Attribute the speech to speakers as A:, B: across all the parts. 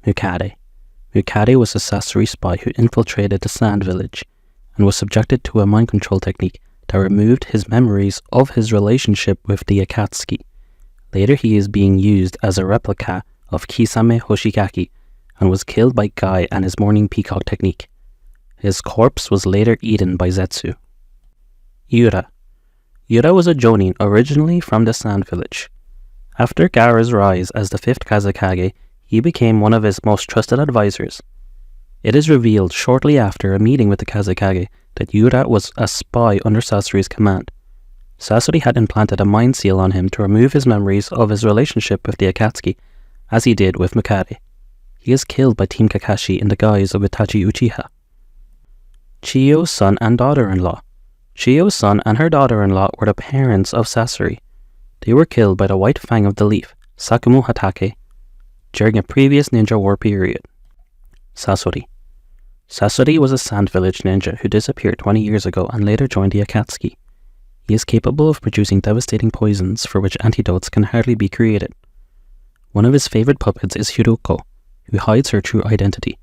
A: Mukade. Mukade was a Sasori spy who infiltrated the Sand Village and was subjected to a mind control technique that removed his memories of his relationship with the Akatsuki. Later he is being used as a replica of Kisame Hoshigaki and was killed by Guy and his Morning Peacock technique. His corpse was later eaten by Zetsu. Yura. Yura was a Jonin originally from the Sand Village. After Gaara's rise as the 5th Kazekage, he became one of his most trusted advisors. It is revealed shortly after a meeting with the Kazekage that Yura was a spy under Sasori's command. Sasori had implanted a mind seal on him to remove his memories of his relationship with the Akatsuki, as he did with Mukade. He is killed by Team Kakashi in the guise of Itachi Uchiha. Chiyo's son and daughter-in-law. Chiyo's son and her daughter-in-law were the parents of Sasori. They were killed by the White Fang of the Leaf, Sakumu Hatake, during a previous ninja war period. Sasori. Sasori was a Sand Village ninja who disappeared 20 years ago and later joined the Akatsuki. He is capable of producing devastating poisons for which antidotes can hardly be created. One of his favorite puppets is Hiroko, who hides her true identity.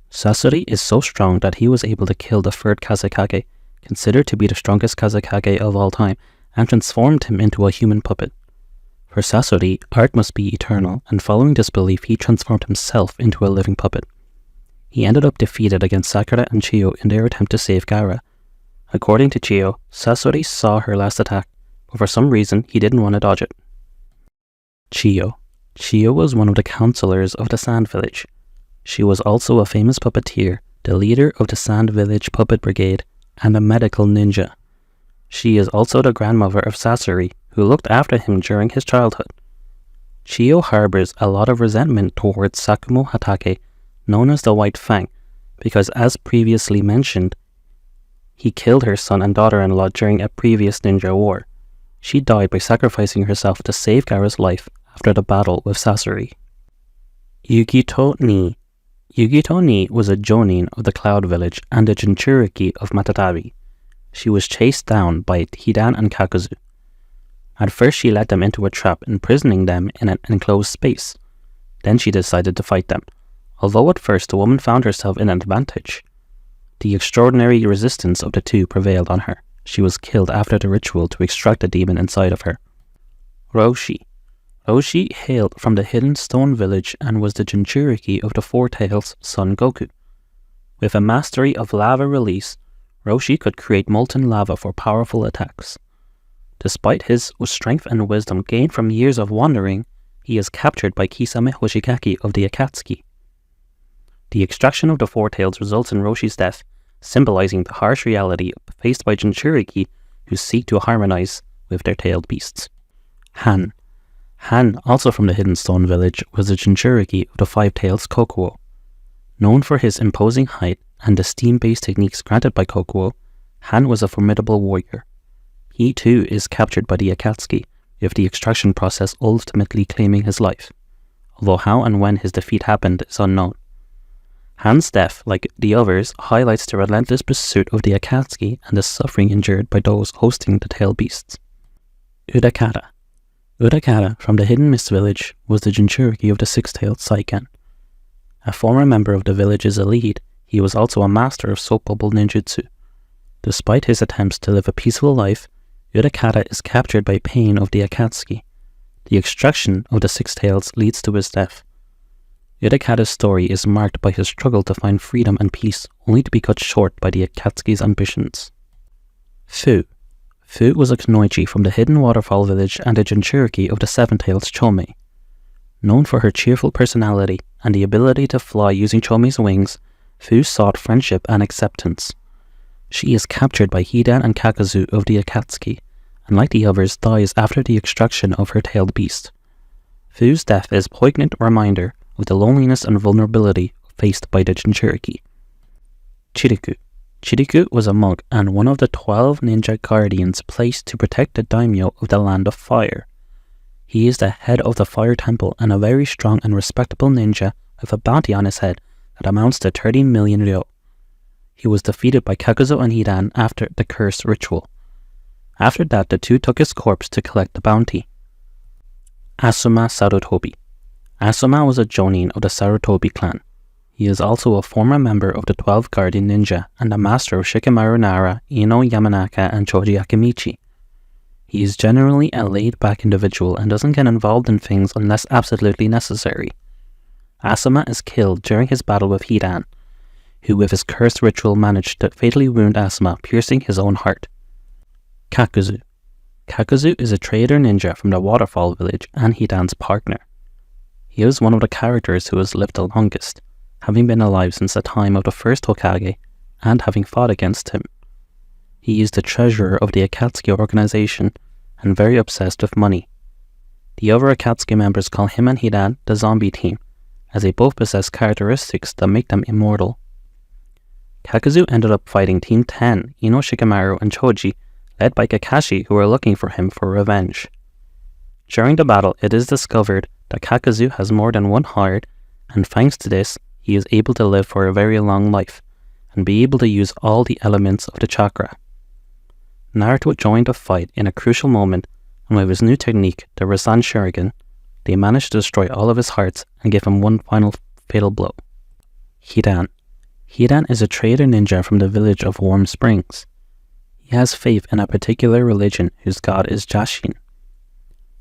A: Sasori is so strong that he was able to kill the 3rd Kazekage, considered to be the strongest Kazekage of all time, and transformed him into a human puppet. For Sasori, art must be eternal, and following this belief he transformed himself into a living puppet. He ended up defeated against Sakura and Chiyo in their attempt to save Gaara. According to Chiyo, Sasori saw her last attack, but for some reason he didn't want to dodge it. Chiyo. Chiyo was one of the counselors of the Sand Village. She was also a famous puppeteer, the leader of the Sand Village Puppet Brigade, and a medical ninja. She is also the grandmother of Sasori, who looked after him during his childhood. Chiyo harbors a lot of resentment towards Sakumu Hatake, known as the White Fang, because as previously mentioned, he killed her son and daughter-in-law during a previous ninja war. She died by sacrificing herself to save Gaara's life after the battle with Sasori. Yugito Nii. Yugito Nii was a Jonin of the Cloud Village and a Jinchuriki of Matatabi. She was chased down by Hidan and Kakuzu. At first she led them into a trap, imprisoning them in an enclosed space. Then she decided to fight them. Although at first the woman found herself in an advantage, the extraordinary resistance of the two prevailed on her. She was killed after the ritual to extract the demon inside of her. Roshi. Roshi hailed from the Hidden Stone Village and was the Jinchuriki of the Four Tails Son Goku. With a mastery of lava release, Roshi could create molten lava for powerful attacks. Despite his strength and wisdom gained from years of wandering, he is captured by Kisame Hoshigaki of the Akatsuki. The extraction of the Four Tails results in Roshi's death, symbolizing the harsh reality faced by Jinchuriki who seek to harmonize with their tailed beasts. Han. Han, also from the Hidden Stone Village, was the Jinchuriki of the Five Tails Kokuo. Known for his imposing height and the steam-based techniques granted by Kokuo, Han was a formidable warrior. He too is captured by the Akatsuki, with the extraction process ultimately claiming his life, although how and when his defeat happened is unknown. Han's death, like the others, highlights the relentless pursuit of the Akatsuki and the suffering endured by those hosting the tailed beasts. Utakata. Utakata, from the Hidden Mist Village, was the Jinchuriki of the Six-Tailed Saiken. A former member of the village's elite, he was also a master of soap bubble ninjutsu. Despite his attempts to live a peaceful life, Utakata is captured by pain of the Akatsuki. The extraction of the Six Tails leads to his death. Utakata's story is marked by his struggle to find freedom and peace, only to be cut short by the Akatsuki's ambitions. Fu. Fu was a kunoichi from the Hidden Waterfall Village and a Jinchuriki of the Seven Tails Chomei. Known for her cheerful personality and the ability to fly using Chomei's wings, Fu sought friendship and acceptance. She is captured by Hidan and Kakuzu of the Akatsuki, and like the others dies after the extraction of her tailed beast. Fu's death is a poignant reminder of the loneliness and vulnerability faced by the Jinchuriki. Chiriku. Chiriku was a monk and one of the 12 ninja guardians placed to protect the daimyo of the Land of Fire. He is the head of the Fire Temple and a very strong and respectable ninja with a bounty on his head that amounts to 30 million ryo. He was defeated by Kakuzu and Hidan after the curse ritual. After that, the two took his corpse to collect the bounty. Asuma Sarutobi. Asuma was a jonin of the Sarutobi clan. He is also a former member of the 12 Guardian Ninja and a master of Shikamaru Nara, Inoichi Yamanaka and Choji Akimichi. He is generally a laid-back individual and doesn't get involved in things unless absolutely necessary. Asuma is killed during his battle with Hidan, who with his cursed ritual managed to fatally wound Asuma, piercing his own heart. Kakuzu. Kakuzu is a trader ninja from the Waterfall village and Hidan's partner. He is one of the characters who has lived the longest, having been alive since the time of the first Hokage and having fought against him. He is the treasurer of the Akatsuki organization and very obsessed with money. The other Akatsuki members call him and Hidan the zombie team, as they both possess characteristics that make them immortal. Kakuzu ended up fighting Team 10, Ino Shikamaru and Choji, led by Kakashi, who are looking for him for revenge. During the battle, it is discovered that Kakuzu has more than one heart, and thanks to this, he is able to live for a very long life, and be able to use all the elements of the chakra. Naruto joined the fight in a crucial moment, and with his new technique, the Rasen Shuriken, they managed to destroy all of his hearts and give him one final fatal blow. Hidan. Hidan is a trader ninja from the village of Warm Springs. He has faith in a particular religion whose god is Jashin,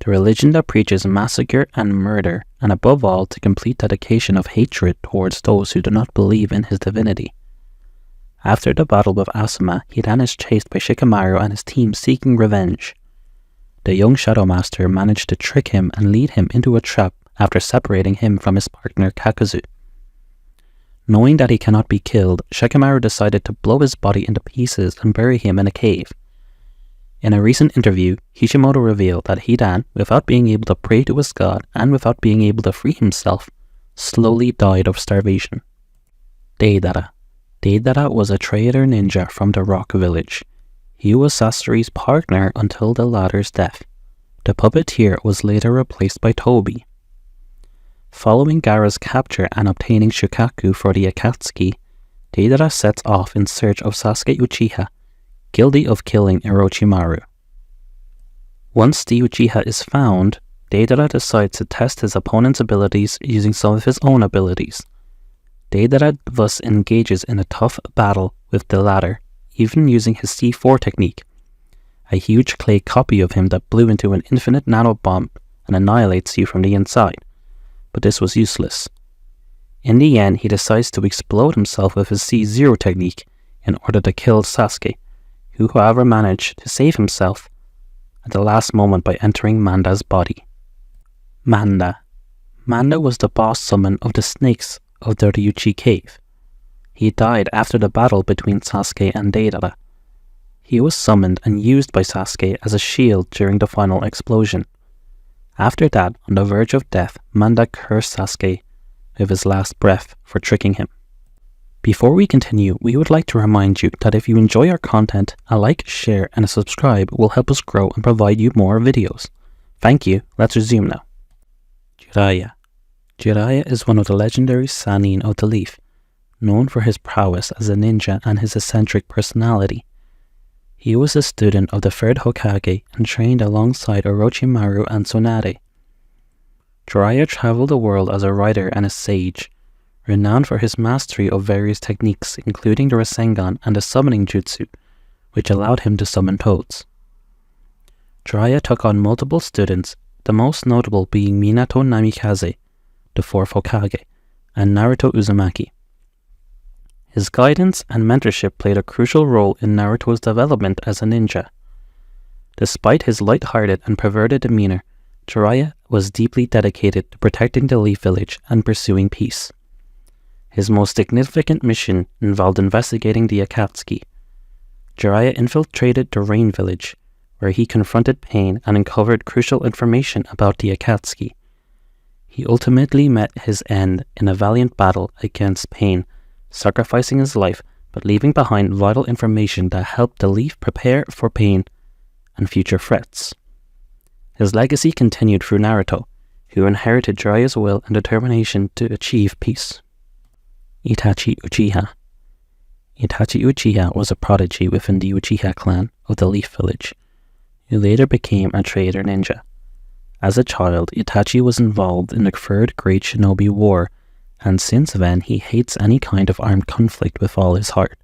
A: the religion that preaches massacre and murder, and above all to complete dedication of hatred towards those who do not believe in his divinity. After the battle with Asuma, Hidan is chased by Shikamaru and his team seeking revenge. The young Shadow Master managed to trick him and lead him into a trap after separating him from his partner Kakuzu. Knowing that he cannot be killed, Shikamaru decided to blow his body into pieces and bury him in a cave. In a recent interview, Hishimoto revealed that Hidan, without being able to pray to his god and without being able to free himself, slowly died of starvation. Deidara. Deidara was a trader ninja from the Rock Village. He was Sasori's partner until the latter's death. The puppeteer was later replaced by Tobi. Following Gaara's capture and obtaining Shikaku for the Akatsuki, Deidara sets off in search of Sasuke Uchiha, guilty of killing Orochimaru. Once the Uchiha is found, Deidara decides to test his opponent's abilities using some of his own abilities. Deidara thus engages in a tough battle with the latter, even using his C4 technique, a huge clay copy of him that blew into an infinite nanobomb and annihilates you from the inside, but this was useless. In the end, he decides to explode himself with his C0 technique in order to kill Sasuke, who however managed to save himself at the last moment by entering Manda's body. Manda. Manda was the boss summon of the snakes of the Ryuchi cave. He died after the battle between Sasuke and Deidara. He was summoned and used by Sasuke as a shield during the final explosion. After that, on the verge of death, Manda cursed Sasuke with his last breath for tricking him. Before we continue, we would like to remind you that if you enjoy our content, a like, share and a subscribe will help us grow and provide you more videos. Thank you. Let's resume now. Jiraiya. Jiraiya is one of the legendary Sannin of the Leaf, known for his prowess as a ninja and his eccentric personality. He was a student of the third Hokage and trained alongside Orochimaru and Tsunade. Jiraiya traveled the world as a writer and a sage, renowned for his mastery of various techniques including the Rasengan and the summoning jutsu, which allowed him to summon toads. Jiraiya took on multiple students, the most notable being Minato Namikaze, the fourth Hokage, and Naruto Uzumaki. His guidance and mentorship played a crucial role in Naruto's development as a ninja. Despite his light-hearted and perverted demeanor, Jiraiya was deeply dedicated to protecting the Leaf Village and pursuing peace. His most significant mission involved investigating the Akatsuki. Jiraiya infiltrated the Rain Village, where he confronted Pain and uncovered crucial information about the Akatsuki. He ultimately met his end in a valiant battle against Pain, sacrificing his life but leaving behind vital information that helped the Leaf prepare for Pain and future threats. His legacy continued through Naruto, who inherited Jiraiya's will and determination to achieve peace. Itachi Uchiha. Itachi Uchiha was a prodigy within the Uchiha clan of the Leaf Village, who later became a trader ninja. As a child, Itachi was involved in the Third Great Shinobi War, and since then he hates any kind of armed conflict with all his heart.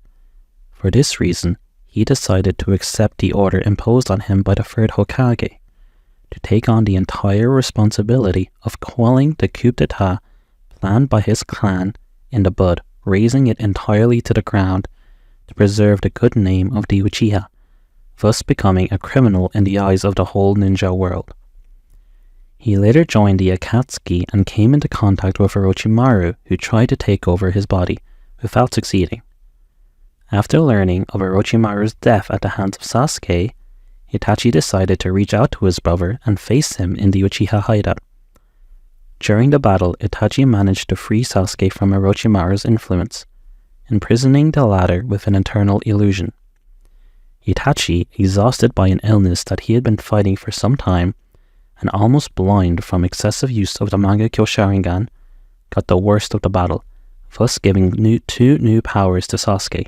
A: For this reason, he decided to accept the order imposed on him by the third Hokage, to take on the entire responsibility of quelling the coup d'etat planned by his clan in the bud, razing it entirely to the ground to preserve the good name of the Uchiha, thus becoming a criminal in the eyes of the whole ninja world. He later joined the Akatsuki and came into contact with Orochimaru, who tried to take over his body, without succeeding. After learning of Orochimaru's death at the hands of Sasuke, Itachi decided to reach out to his brother and face him in the Uchiha hideout. During the battle, Itachi managed to free Sasuke from Orochimaru's influence, imprisoning the latter with an internal illusion. Itachi, exhausted by an illness that he had been fighting for some time, and almost blind from excessive use of the Mangekyo Sharingan, got the worst of the battle, thus giving two new powers to Sasuke: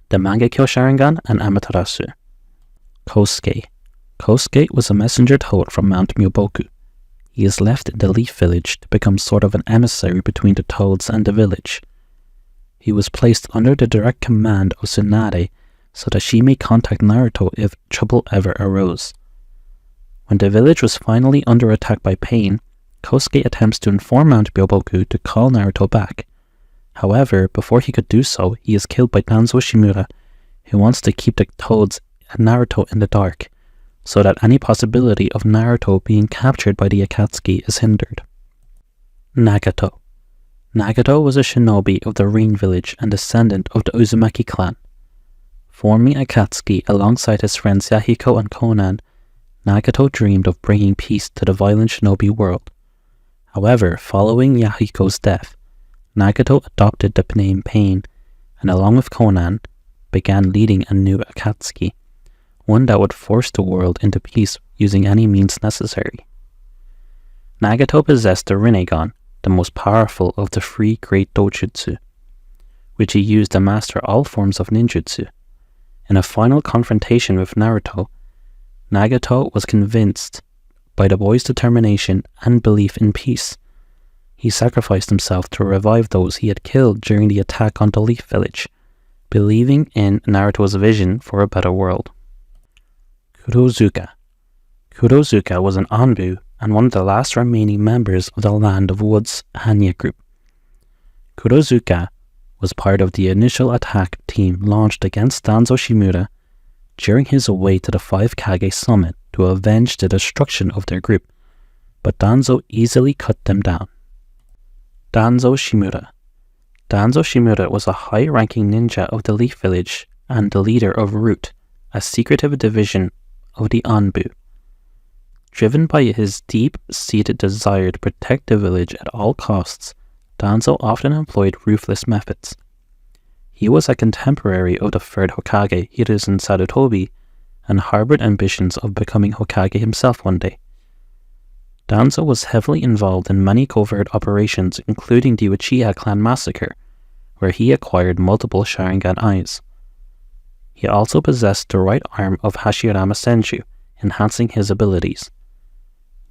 A: the Mangekyo Sharingan and Amaterasu. Kosuke. Kosuke was a messenger toad from Mount Myoboku. He is left in the Leaf Village to become sort of an emissary between the toads and the village. He was placed under the direct command of Tsunade so that she may contact Naruto if trouble ever arose. When the village was finally under attack by Pain, Kosuke attempts to inform Mount Myoboku to call Naruto back. However, before he could do so, he is killed by Danzo Shimura, who wants to keep the toads and Naruto in the dark, so that any possibility of Naruto being captured by the Akatsuki is hindered. Nagato. Nagato was a shinobi of the Rain Village and descendant of the Uzumaki clan. Forming Akatsuki alongside his friends Yahiko and Konan, Nagato dreamed of bringing peace to the violent shinobi world. However, following Yahiko's death, Nagato adopted the name Pain, and along with Konan, began leading a new Akatsuki, one that would force the world into peace using any means necessary. Nagato possessed the Rinnegan, the most powerful of the three great dojutsu, which he used to master all forms of ninjutsu. In a final confrontation with Naruto, Nagato was convinced by the boy's determination and belief in peace. He sacrificed himself to revive those he had killed during the attack on the Leaf Village, believing in Naruto's vision for a better world. Kurozuka. Kurozuka was an Anbu and one of the last remaining members of the Land of Woods Hanya group. Kurozuka was part of the initial attack team launched against Danzo Shimura during his way to the Five Kage summit to avenge the destruction of their group, but Danzo easily cut them down. Danzo Shimura. Danzo Shimura was a high-ranking ninja of the Leaf Village and the leader of Root, a secretive division of the Anbu. Driven by his deep-seated desire to protect the village at all costs, Danzo often employed ruthless methods. He was a contemporary of the third Hokage, Hidan Sarutobi, and harbored ambitions of becoming Hokage himself one day. Danzo was heavily involved in many covert operations, including the Uchiha clan massacre, where he acquired multiple Sharingan eyes. He also possessed the right arm of Hashirama Senju, enhancing his abilities.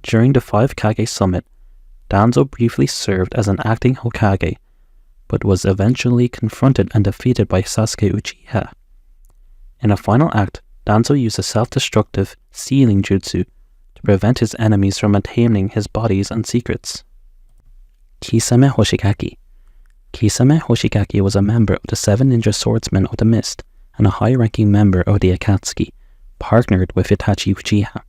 A: During the Five Kage summit, Danzo briefly served as an acting Hokage, but was eventually confronted and defeated by Sasuke Uchiha. In a final act, Danzo used a self-destructive sealing jutsu to prevent his enemies from attaining his bodies and secrets. Kisame Hoshigaki. Kisame Hoshigaki was a member of the 7 Ninja Swordsmen of the Mist and a high-ranking member of the Akatsuki, partnered with Itachi Uchiha.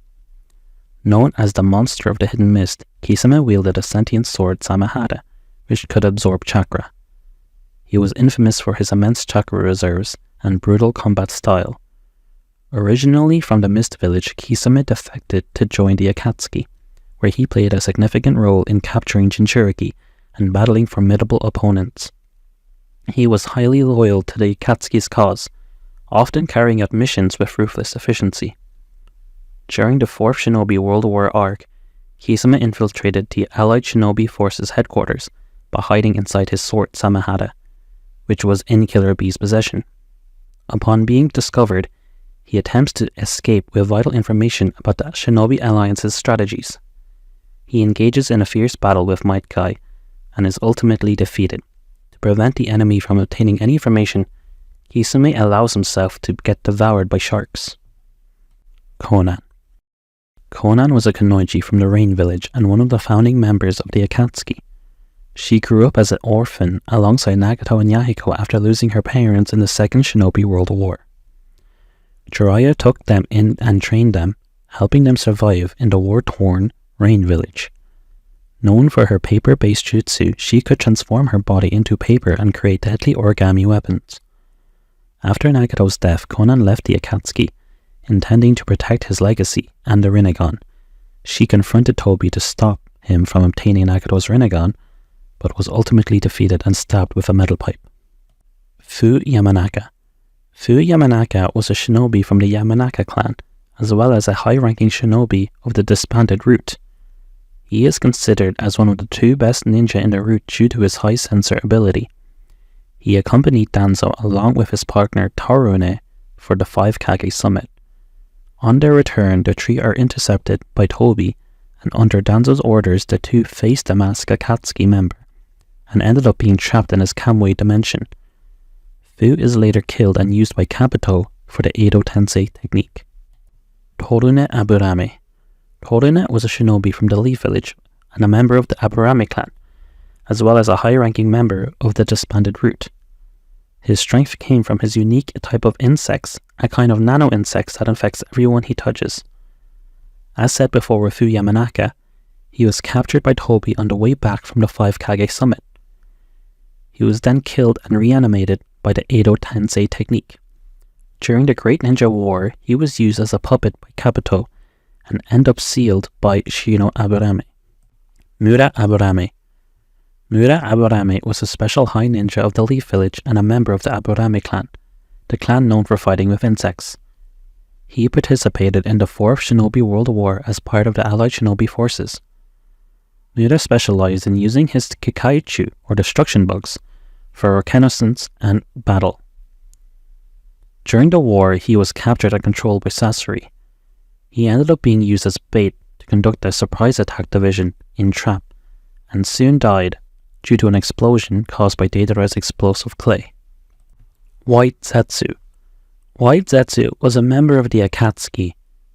A: Known as the Monster of the Hidden Mist, Kisame wielded a sentient sword Samahada, which could absorb chakra. He was infamous for his immense chakra reserves and brutal combat style. Originally from the Mist Village, Kisame defected to join the Akatsuki, where he played a significant role in capturing Jinchuriki and battling formidable opponents. He was highly loyal to the Akatsuki's cause, often carrying out missions with ruthless efficiency. During the 4th Shinobi World War arc, Kisame infiltrated the Allied Shinobi Forces headquarters by hiding inside his sword Samahada, which was in Killer Bee's possession. Upon being discovered, He attempts to escape with vital information about the Shinobi Alliance's strategies. He engages in a fierce battle with Might Guy and is ultimately defeated. To prevent the enemy from obtaining any information, Kisame allows himself to get devoured by sharks. Konan. Konan was a kunoichi from the Rain Village and one of the founding members of the Akatsuki. She grew up as an orphan alongside Nagato and Yahiko after losing her parents in the Second Shinobi World War. Jiraiya took them in and trained them, helping them survive in the war-torn Rain Village. Known for her paper-based jutsu, she could transform her body into paper and create deadly origami weapons. After Nagato's death, Konan left the Akatsuki, intending to protect his legacy and the Rinnegan. She confronted Tobi to stop him from obtaining Nagato's Rinnegan, but was ultimately defeated and stabbed with a metal pipe. Fu Yamanaka. Fu Yamanaka was a shinobi from the Yamanaka clan, as well as a high-ranking shinobi of the disbanded root. He is considered as one of the 2 best ninja in the root due to his high sensor ability. He accompanied Danzo along with his partner Torune for the 5 Kage summit. On their return, the 3 are intercepted by Tobi, and under Danzo's orders the 2 faced the masked Akatsuki member, and ended up being trapped in his Kamui dimension. Fu is later killed and used by Kabuto for the Edo Tensei technique. Torune Aburame. Torune was a shinobi from the Leaf Village and a member of the Aburame clan, as well as a high-ranking member of the disbanded root. His strength came from his unique type of insects, a kind of nano-insects that infects everyone he touches. As said before with Fu Yamanaka, he was captured by Tobi on the way back from the 5 Kage summit. He was then killed and reanimated by the Edo Tensei technique. During the Great Ninja War, he was used as a puppet by Kabuto and ended up sealed by Shino Aburame. Muta Aburame. Muta Aburame was a special high ninja of the Leaf Village and a member of the Aburame clan, the clan known for fighting with insects. He participated in the 4th Shinobi World War as part of the Allied Shinobi forces. Muta specialized in using his Kikaichu, or destruction bugs, for reconnaissance and battle. During the war, he was captured and controlled by Sasori. He ended up being used as bait to conduct a surprise attack division in Trap, and soon died due to an explosion caused by Deidara's explosive clay. White Zetsu. White Zetsu was a member of the Akatsuki,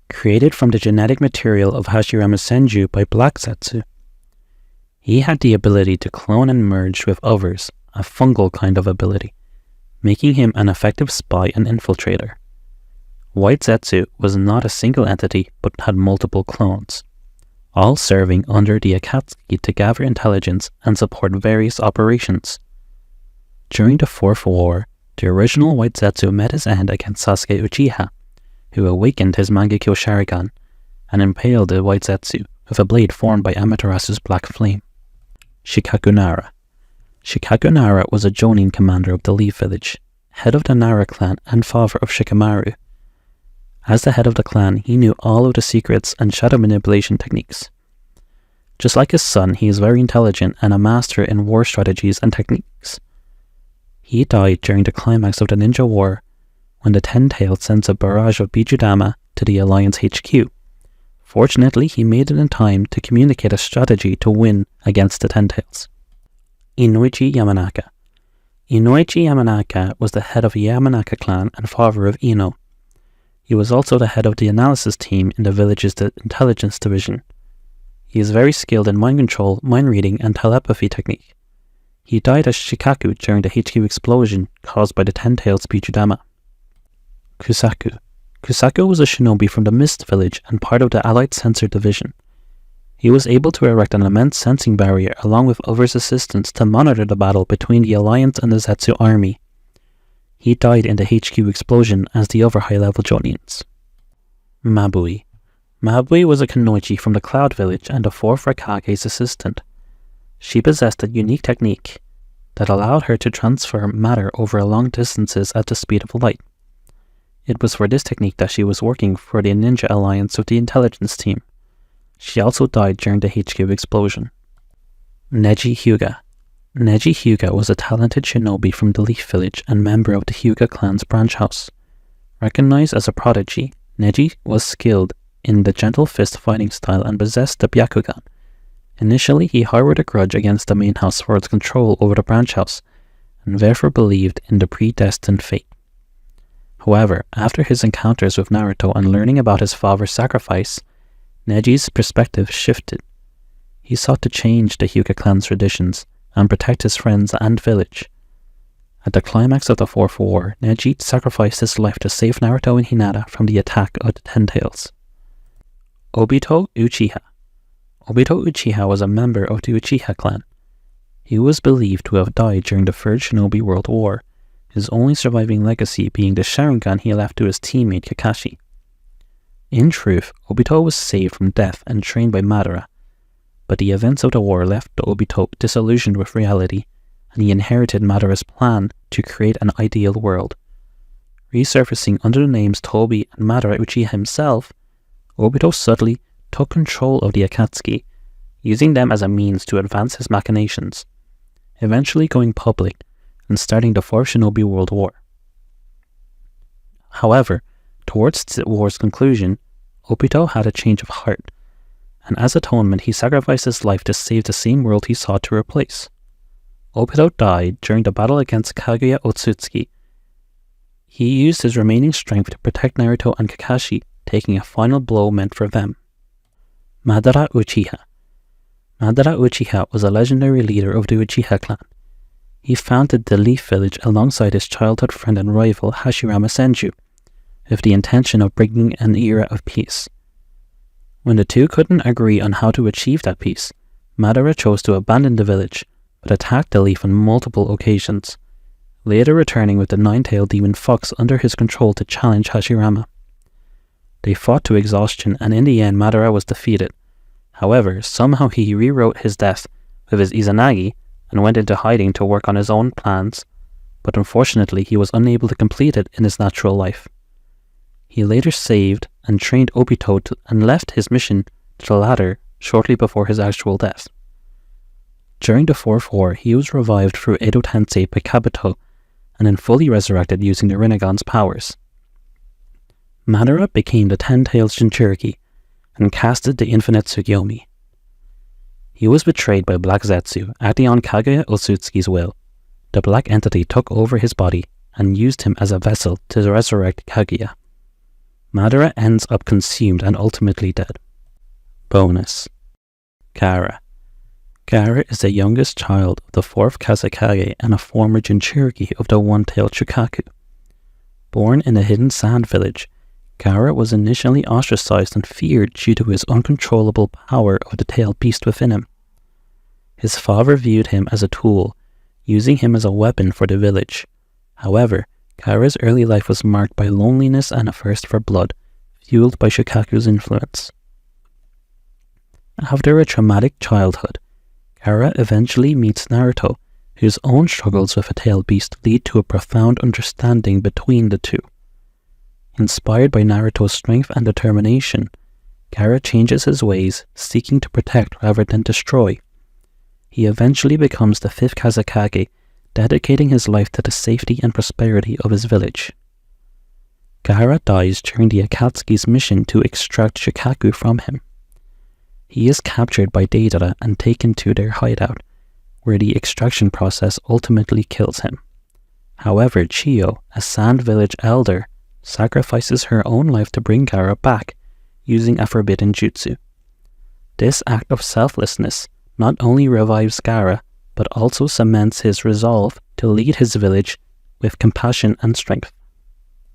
A: created from the genetic material of Hashirama Senju by Black Zetsu. He had the ability to clone and merge with others, a fungal kind of ability, making him an effective spy and infiltrator. White Zetsu was not a single entity but had multiple clones, all serving under the Akatsuki to gather intelligence and support various operations. During the 4th War, the original White Zetsu met his end against Sasuke Uchiha, who awakened his Mangekyo Sharingan and impaled the White Zetsu with a blade formed by Amaterasu's black flame. Shikaku Nara. Shikaku Nara was a Jonin commander of the Leaf Village, head of the Nara clan and father of Shikamaru. As the head of the clan, he knew all of the secrets and shadow manipulation techniques. Just like his son, he is very intelligent and a master in war strategies and techniques. He died during the climax of the Ninja War, when the Ten-Tailed sends a barrage of Bijudama to the Alliance HQ. Fortunately, he made it in time to communicate a strategy to win against the Ten-Tails. Inoichi Yamanaka. Inoichi Yamanaka was the head of the Yamanaka clan and father of Ino. He was also the head of the analysis team in the village's intelligence division. He is very skilled in mind control, mind reading, and telepathy technique. He died as Shikaku during the HQ explosion caused by the Ten-Tailed Bijudama. Kussaku. Kussaku was a shinobi from the Mist Village and part of the Allied Sensor Division. He was able to erect an immense sensing barrier along with others' assistance to monitor the battle between the Alliance and the Zetsu army. He died in the HQ explosion as the other high-level Jonins. Mabui. Mabui was a kunoichi from the Cloud Village and the 4th Rakage's assistant. She possessed a unique technique that allowed her to transfer matter over long distances at the speed of light. It was for this technique that she was working for the Ninja Alliance of the intelligence team. She also died during the HQ explosion. Neji Hyuga. Neji Hyuga was a talented shinobi from the Leaf Village and member of the Hyuga clan's branch house. Recognized as a prodigy, Neji was skilled in the gentle fist fighting style and possessed the Byakugan. Initially, he harbored a grudge against the main house for its control over the branch house, and therefore believed in the predestined fate. However, after his encounters with Naruto and learning about his father's sacrifice, Neji's perspective shifted. He sought to change the Hyuga clan's traditions and protect his friends and village. At the climax of the Fourth War, Neji sacrificed his life to save Naruto and Hinata from the attack of the Ten Tails. Obito Uchiha. Obito Uchiha was a member of the Uchiha clan. He was believed to have died during the Third Shinobi World War, his only surviving legacy being the Sharingan he left to his teammate Kakashi. In truth, Obito was saved from death and trained by Madara, but the events of the war left Obito disillusioned with reality, and he inherited Madara's plan to create an ideal world. Resurfacing under the names Tobi and Madara Uchiha himself, Obito subtly took control of the Akatsuki, using them as a means to advance his machinations, eventually going public and starting the Fourth Shinobi World War. However, towards the war's conclusion, Obito had a change of heart, and as atonement he sacrificed his life to save the same world he sought to replace. Obito died during the battle against Kaguya Otsutsuki. He used his remaining strength to protect Naruto and Kakashi, taking a final blow meant for them. Madara Uchiha. Madara Uchiha was a legendary leader of the Uchiha clan. He founded the Leaf Village alongside his childhood friend and rival Hashirama Senju, with the intention of bringing an era of peace. When the two couldn't agree on how to achieve that peace, Madara chose to abandon the village, but attacked the Leaf on multiple occasions, later returning with the nine-tailed demon Fox under his control to challenge Hashirama. They fought to exhaustion, and in the end Madara was defeated. However, somehow he rewrote his death with his Izanagi and went into hiding to work on his own plans, but unfortunately he was unable to complete it in his natural life. He later saved and trained Obito and left his mission to the latter shortly before his actual death. During the Fourth War, he was revived through Edo Tensei by Kabuto and then fully resurrected using the Rinnegan's powers. Madara became the Ten-Tailed Jinchuriki and casted the Infinite Tsukiyomi. He was betrayed by Black Zetsu, acting on Kaguya Otsutsuki's will. The black entity took over his body and used him as a vessel to resurrect Kaguya. Madara ends up consumed and ultimately dead. Bonus. Gaara. Gaara is the youngest child of the 4th Kazekage and a former Jinchuriki of the One-Tailed Shikaku. Born in a hidden sand village, Gaara was initially ostracized and feared due to his uncontrollable power of the tailed beast within him. His father viewed him as a tool, using him as a weapon for the village. However, Gaara's early life was marked by loneliness and a thirst for blood, fueled by Shikaku's influence. After a traumatic childhood, Gaara eventually meets Naruto, whose own struggles with a tailed beast lead to a profound understanding between the two. Inspired by Naruto's strength and determination, Gaara changes his ways, seeking to protect rather than destroy. He eventually becomes the 5th Kazekage, dedicating his life to the safety and prosperity of his village. Gaara dies during the Akatsuki's mission to extract Shikaku from him. He is captured by Deidara and taken to their hideout, where the extraction process ultimately kills him. However, Chiyo, a Sand Village elder, sacrifices her own life to bring Gaara back, using a forbidden jutsu. This act of selflessness not only revives Gaara, but also cements his resolve to lead his village with compassion and strength.